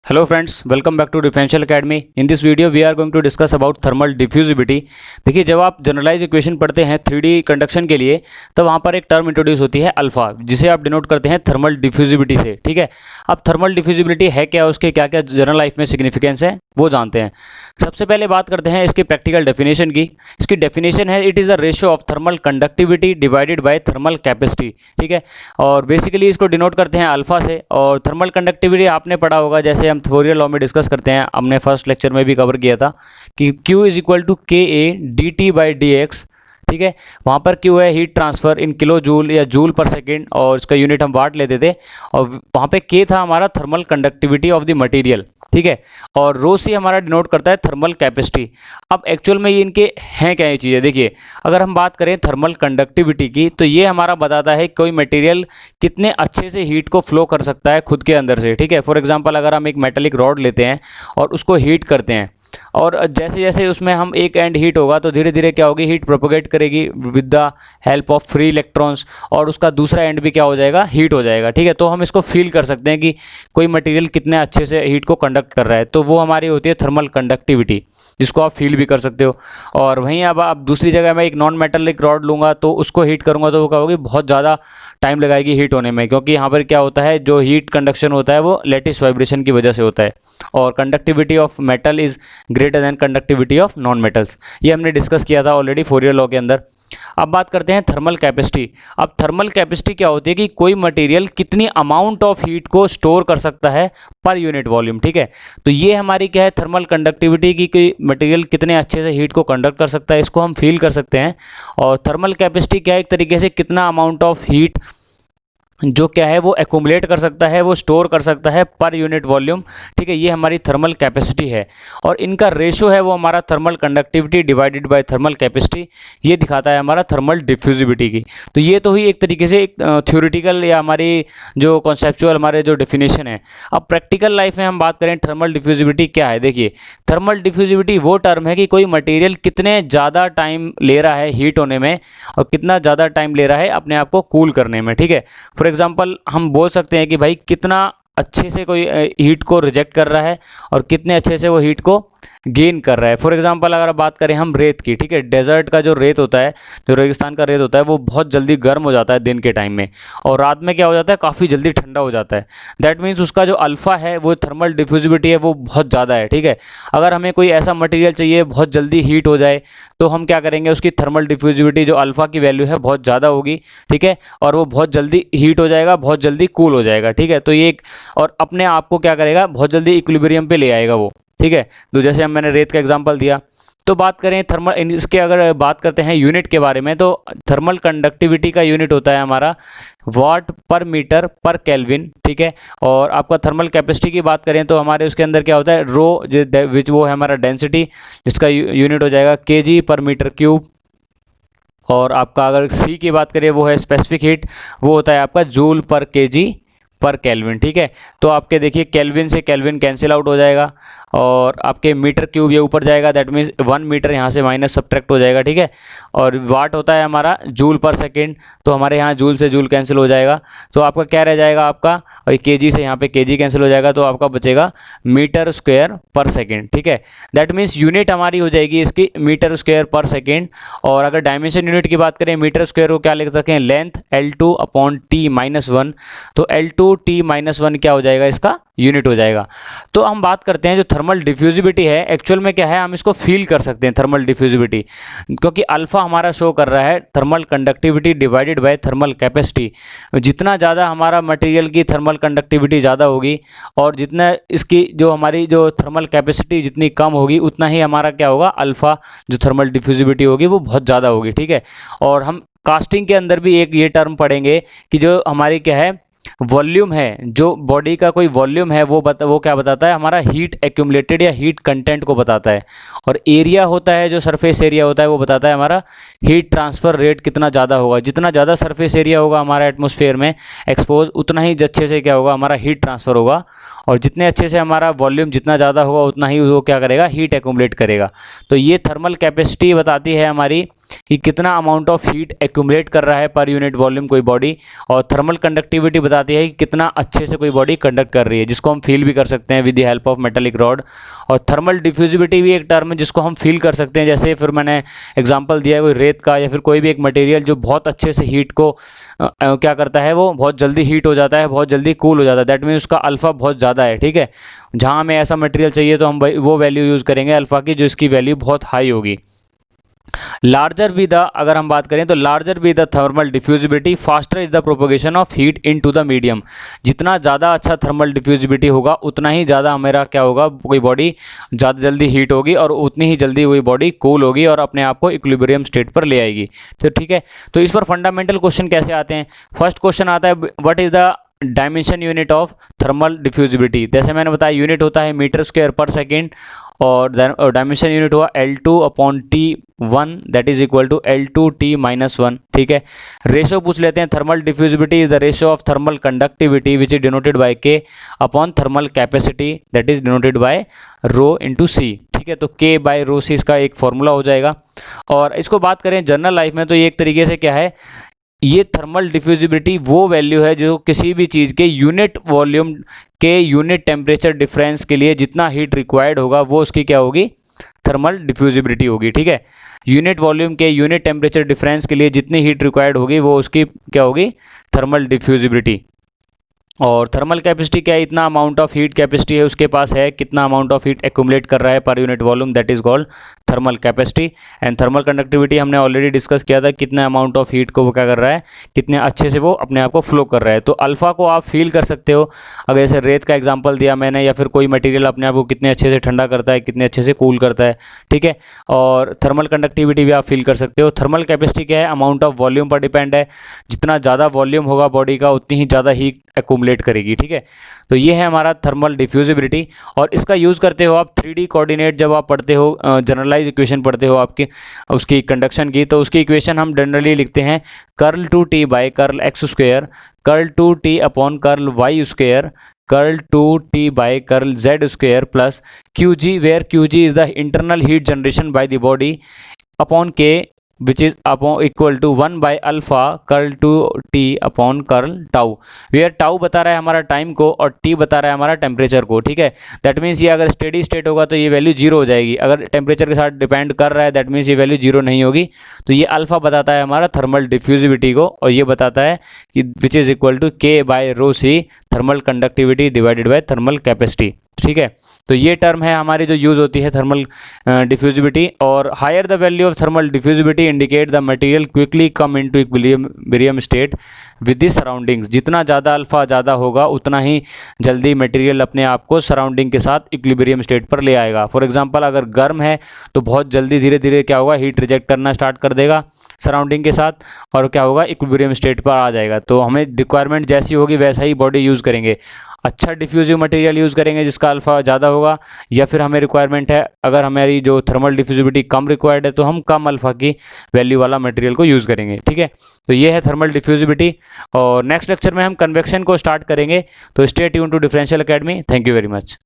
Hello friends, welcome back to Differential Academy. In this video we are going to discuss about thermal diffusivity. देखिए जब आप generalize equation पढ़ते हैं 3D conduction के लिए तो वहाँ पर एक टर्म इंट्रोड्यूस होती है अल्फा, जिसे आप डिनोट करते हैं थर्मल डिफ्यूजिबिलिटी से। ठीक है, अब थर्मल डिफ्यूजिबिलिटी है क्या, उसके क्या क्या जनरल लाइफ में सिग्निफिकेंस है वो जानते हैं। सबसे पहले बात करते हैं इसकी प्रैक्टिकल डेफिनेशन की। इसकी डेफिनेशन है it is the ratio of thermal conductivity divided by thermal capacity. ठीक है, और बेसिकली इसको डिनोट करते हैं अल्फा से। और थर्मल कंडक्टिविटी आपने पढ़ा होगा, जैसे हम फोरियर लॉ में डिस्कस करते हैं, हमने फर्स्ट लेक्चर में भी कवर किया था कि Q इज इक्वल टू के A D T by D x. ठीक है, वहाँ पर Q है heat transfer in kilo joule या जूल पर सेकेंड, और इसका यूनिट हम वाट लेते थे। और वहाँ पे K था हमारा thermal conductivity of the material. ठीक है, और रो सी हमारा डिनोट करता है थर्मल कैपेसिटी। अब एक्चुअल में ये इनके हैं क्या ये चीज़ें, देखिए अगर हम बात करें थर्मल कंडक्टिविटी की तो ये हमारा बताता है कोई मटेरियल कितने अच्छे से हीट को फ्लो कर सकता है खुद के अंदर से। ठीक है, फॉर एग्जांपल अगर हम एक मेटेलिक रॉड लेते हैं और उसको हीट करते हैं, और जैसे जैसे उसमें हम एक एंड हीट होगा तो धीरे धीरे क्या होगी, हीट प्रोपोगेट करेगी with the help of free electrons, और उसका दूसरा एंड भी क्या हो जाएगा, हीट हो जाएगा। ठीक है, तो हम इसको फील कर सकते हैं कि कोई मटेरियल कितने अच्छे से हीट को कंडक्ट कर रहा है, तो वो हमारी होती है थर्मल कंडक्टिविटी, जिसको आप फील भी कर सकते हो। और वहीं अब आप दूसरी जगह मैं एक नॉन मेटेलिक रॉड लूँगा तो उसको हीट करूँगा तो वो क्या होगी, बहुत ज़्यादा टाइम लगाएगी हीट होने में, क्योंकि यहाँ पर क्या होता है, जो हीट कंडक्शन होता है वो लेटिस वाइब्रेशन की वजह से होता है। और conductivity of metal is greater than conductivity of non metals, ये हमने डिस्कस किया था ऑलरेडी फोरियर लॉ के अंदर। अब बात करते हैं थर्मल कैपेसिटी। अब थर्मल कैपेसिटी क्या होती है कि कोई मटेरियल कितनी अमाउंट ऑफ हीट को स्टोर कर सकता है पर यूनिट वॉल्यूम। ठीक है, तो ये हमारी क्या है, थर्मल कंडक्टिविटी की कोई मटेरियल कितने अच्छे से हीट को कंडक्ट कर सकता है, इसको हम फील कर सकते हैं। और थर्मल कैपेसिटी क्या है, एक तरीके से कितना अमाउंट ऑफ हीट जो क्या है वो एक्यूमुलेट कर सकता है, वो स्टोर कर सकता है पर यूनिट वॉल्यूम। ठीक है, ये हमारी थर्मल कैपेसिटी है। और इनका रेशो है वो हमारा thermal conductivity divided by thermal capacity, ये दिखाता है हमारा थर्मल डिफ्यूजिबिलिटी की। तो ये तो ही एक तरीके से एक थ्योरेटिकल या हमारी जो कॉन्सेप्चुअल हमारे जो डेफिनेशन है। अब प्रैक्टिकल लाइफ में हम बात करें थर्मल डिफ्यूजिबिलिटी क्या है, देखिए थर्मल डिफ्यूजिबिलिटी वो टर्म है कि कोई मटेरियल कितने ज़्यादा टाइम ले रहा है हीट होने में और कितना ज़्यादा टाइम ले रहा है अपने आप को कूल करने में। ठीक है, फॉर एग्जाम्पल हम बोल सकते हैं कि भाई कितना अच्छे से कोई हीट को रिजेक्ट कर रहा है और कितने अच्छे से वो हीट को गेन कर रहा है। फॉर एग्जांपल अगर बात करें हम रेत की, ठीक है, डेजर्ट का जो रेत होता है, जो रेगिस्तान का रेत होता है, वो बहुत जल्दी गर्म हो जाता है दिन के टाइम में, और रात में क्या हो जाता है, काफ़ी जल्दी ठंडा हो जाता है। दैट मीन्स उसका जो अल्फ़ा है वो थर्मल डिफ्यूजिबिलिटी है वो बहुत ज़्यादा है। ठीक है, अगर हमें कोई ऐसा मटेरियल चाहिए बहुत जल्दी हीट हो जाए तो हम क्या करेंगे, उसकी थर्मल डिफ्यूजिबिलिटी जो अल्फ़ा की वैल्यू है बहुत ज़्यादा होगी। ठीक है, और वो बहुत जल्दी हीट हो जाएगा, बहुत जल्दी कूल हो जाएगा। ठीक है, तो ये और अपने आप को क्या करेगा, बहुत जल्दी इक्विलिब्रियम पे ले आएगा वो। ठीक है, तो जैसे हम मैंने रेत का एग्जांपल दिया। तो बात करें थर्मल, इसके अगर बात करते हैं यूनिट के बारे में, तो थर्मल कंडक्टिविटी का यूनिट होता है हमारा वाट पर मीटर पर केल्विन। ठीक है, और आपका थर्मल कैपेसिटी की बात करें तो हमारे उसके अंदर क्या होता है, रो विच वो है हमारा डेंसिटी, जिसका यूनिट हो जाएगा केजी पर मीटर क्यूब। और आपका अगर सी की बात करें वो है स्पेसिफिक हीट, वो होता है आपका जूल पर केजी पर केल्विन। ठीक है, तो आपके देखिए केल्विन से केल्विन कैंसिल आउट हो जाएगा और आपके मीटर क्यूब ये ऊपर जाएगा, दैट मीन्स 1 मीटर यहाँ से माइनस सब्ट्रैक्ट हो जाएगा। ठीक है, और वाट होता है हमारा जूल पर सेकेंड, तो हमारे यहाँ जूल से जूल कैंसिल हो जाएगा, तो आपका क्या रह जाएगा आपका, और केजी से यहाँ पे केजी कैंसिल हो जाएगा, तो आपका बचेगा मीटर स्क्वायर पर सेकेंड। ठीक है, दैट मीन्स यूनिट हमारी हो जाएगी इसकी मीटर स्क्वायर पर सेकेंड। और अगर डायमेंशन यूनिट की बात करें मीटर स्क्वायर को क्या लिख सकते हैं, लेंथ L2/T-1, तो L2T-1 क्या हो जाएगा, इसका यूनिट हो जाएगा। तो हम बात करते हैं जो थर्मल डिफ्यूजिबिलिटी है, एक्चुअल में क्या है, हम इसको फील कर सकते हैं थर्मल डिफ्यूजिबिलिटी, क्योंकि अल्फा हमारा शो कर रहा है thermal conductivity divided by thermal capacity. जितना ज़्यादा हमारा मटेरियल की थर्मल कंडक्टिविटी ज़्यादा होगी और जितना इसकी जो हमारी जो थर्मल कैपेसिटी जितनी कम होगी, उतना ही हमारा क्या होगा, अल्फा जो थर्मल डिफ्यूजिबिलिटी होगी वो बहुत ज़्यादा होगी। ठीक है, और हम कास्टिंग के अंदर भी एक ये टर्म पढ़ेंगे कि जो हमारी क्या है, वॉल्यूम है, जो बॉडी का कोई वॉल्यूम है वो क्या बताता है, हमारा हीट एक्यूमुलेटेड या हीट कंटेंट को बताता है। और एरिया होता है, जो सरफेस एरिया होता है वो बताता है हमारा हीट ट्रांसफ़र रेट कितना ज़्यादा होगा। जितना ज़्यादा सरफेस एरिया होगा हमारा एटमॉस्फेयर में एक्सपोज, उतना ही अच्छे से क्या होगा, हमारा हीट ट्रांसफ़र होगा। और जितने अच्छे से हमारा वॉल्यूम जितना ज़्यादा होगा उतना ही वो क्या करेगा, हीट एक्यूमुलेट करेगा। तो ये थर्मल कैपेसिटी बताती है हमारी कि कितना अमाउंट ऑफ हीट एक्यूमुलेट कर रहा है पर यूनिट वॉल्यूम कोई बॉडी, और थर्मल कंडक्टिविटी बताती है कि कितना अच्छे से कोई बॉडी कंडक्ट कर रही है, जिसको हम फील भी कर सकते हैं with the help of metallic rod. और थर्मल डिफ्यूजिबिलिटी भी एक टर्म है जिसको हम फील कर सकते हैं, जैसे फिर मैंने एग्जांपल दिया है कोई रेत का या फिर कोई भी एक मटेरियल जो बहुत अच्छे से हीट को क्या करता है, वो बहुत जल्दी हीट हो जाता है, बहुत जल्दी कूल हो जाता है, दैट मीन्स उसका अल्फ़ा बहुत ज़्यादा है। ठीक है, जहाँ हमें ऐसा मटेरियल चाहिए तो हम वो वैल्यू यूज़ करेंगे अल्फ़ा की, जो इसकी वैल्यू बहुत हाई होगी। लार्जर बी द, अगर हम बात करें तो larger be the thermal diffusibility faster is the propagation of heat into the medium. जितना ज़्यादा अच्छा थर्मल डिफ्यूजिबिलिटी होगा उतना ही ज़्यादा हमारा क्या होगा, कोई बॉडी ज़्यादा जल्दी हीट होगी और उतनी ही जल्दी वही बॉडी कूल होगी और अपने आप को इक्विलिब्रियम स्टेट पर ले आएगी। तो ठीक है, तो इस पर फंडामेंटल क्वेश्चन कैसे आते हैं। फर्स्ट क्वेश्चन आता है what is the dimension unit of thermal diffusibility. जैसे मैंने बताया यूनिट होता है मीटर स्क्वायर पर सेकेंड, और डायमेंशन यूनिट हुआ L2/T1 that is equal to L2T-1। ठीक है, रेशो पूछ लेते हैं। Thermal diffusibility is the ratio of thermal conductivity which is denoted by K upon thermal capacity that is denoted by ρ/C। ठीक है, तो K/ρC इसका एक फॉर्मूला हो जाएगा। और इसको बात करें जनरल लाइफ में तो ये एक तरीके से क्या है, ये थर्मल डिफ्यूजिबिलिटी वो वैल्यू है जो किसी भी चीज़ के यूनिट वॉल्यूम के यूनिट टेम्परेचर डिफरेंस के लिए जितना हीट रिक्वायर्ड होगा वो उसकी क्या होगी, थर्मल डिफ्यूजिबिलिटी होगी। ठीक है, यूनिट वॉल्यूम के यूनिट टेम्परेचर डिफरेंस के लिए जितनी हीट रिक्वायर्ड होगी वो उसकी क्या होगी, थर्मल डिफ्यूजिबिलिटी। और थर्मल कैपेसिटी क्या है, इतना अमाउंट ऑफ हीट कैपेसिटी है उसके पास है, कितना अमाउंट ऑफ हीट एक्यूमुलेट कर रहा है per unit volume, that is called thermal capacity. And thermal conductivity हमने ऑलरेडी डिस्कस किया था, कितना अमाउंट ऑफ हीट को वो क्या कर रहा है, कितने अच्छे से वो अपने आप को फ्लो कर रहा है। तो अल्फ़ा को आप फील कर सकते हो, अगर जैसे रेत का एग्जाम्पल दिया मैंने, या फिर कोई मटीरियल अपने आप को कितने अच्छे से ठंडा करता है, कितने अच्छे से कूल करता है। ठीक है, और थर्मल कंडक्टिविटी भी आप फील कर सकते हो। थर्मल कैपेसिटी क्या है, अमाउंट ऑफ वॉल्यूम पर डिपेंड है, जितना ज़्यादा वॉल्यूम होगा बॉडी का उतनी ही ज़्यादा हीट एक्यूमुलेट करेगी। ठीक है, तो ये है हमारा थर्मल डिफ्यूजिबिलिटी। और इसका यूज़ करते हो आप 3D कोऑर्डिनेट, जब आप पढ़ते हो जनरलाइज इक्वेशन पढ़ते हो आपकी उसकी कंडक्शन की, तो उसकी इक्वेशन हम जनरली लिखते हैं curl two T by curl X square, curl two T upon curl Y square, curl two T by curl Z square plus QG, where QG is the internal heat generation by the body upon K which is upon equal to 1 by alpha curl two T upon curl tau, where tau बता रहा है हमारा time को और T बता रहा है हमारा टेम्परेचर को। ठीक है, दैट मीन्स ये अगर स्टेडी स्टेट होगा तो ये वैल्यू जीरो हो जाएगी, अगर टेम्परेचर के साथ डिपेंड कर रहा है दैट मीन्स ये वैल्यू जीरो नहीं होगी। तो ये अल्फा बताता है हमारा थर्मल डिफ्यूजिबिलिटी को, और ये बताता है कि which is equal to K/ρC thermal conductivity divided by thermal capacity. ठीक है, तो ये टर्म है हमारी जो यूज़ होती है थर्मल डिफ्यूजिबिलिटी। और higher the value of thermal diffusibility indicate the material quickly come into equilibrium state with the surroundings. जितना ज़्यादा अल्फा ज़्यादा होगा उतना ही जल्दी मटेरियल अपने आप को सराउंडिंग के साथ इक्विलिब्रियम स्टेट पर ले आएगा। फॉर एग्जांपल अगर गर्म है तो बहुत जल्दी धीरे धीरे क्या होगा, हीट रिजेक्ट करना स्टार्ट कर देगा सराउंडिंग के साथ, और क्या होगा, इक्विलिब्रियम स्टेट पर आ जाएगा। तो हमें रिक्वायरमेंट जैसी होगी वैसा ही बॉडी यूज़ करेंगे, अच्छा डिफ्यूजिव मटेरियल यूज़ करेंगे जिसका अल्फ़ा ज़्यादा होगा, या फिर हमें रिक्वायरमेंट है अगर हमारी जो थर्मल डिफ्यूजिबिलिटी कम रिक्वायर्ड है तो हम कम अल्फ़ा की वैल्यू वाला मटेरियल को यूज़ करेंगे। ठीक है, तो ये है थर्मल डिफ्यूजिबिलिटी। और नेक्स्ट लेक्चर में हम कन्वेक्शन को स्टार्ट करेंगे, तो stay tune to differential academy. Thank you very much.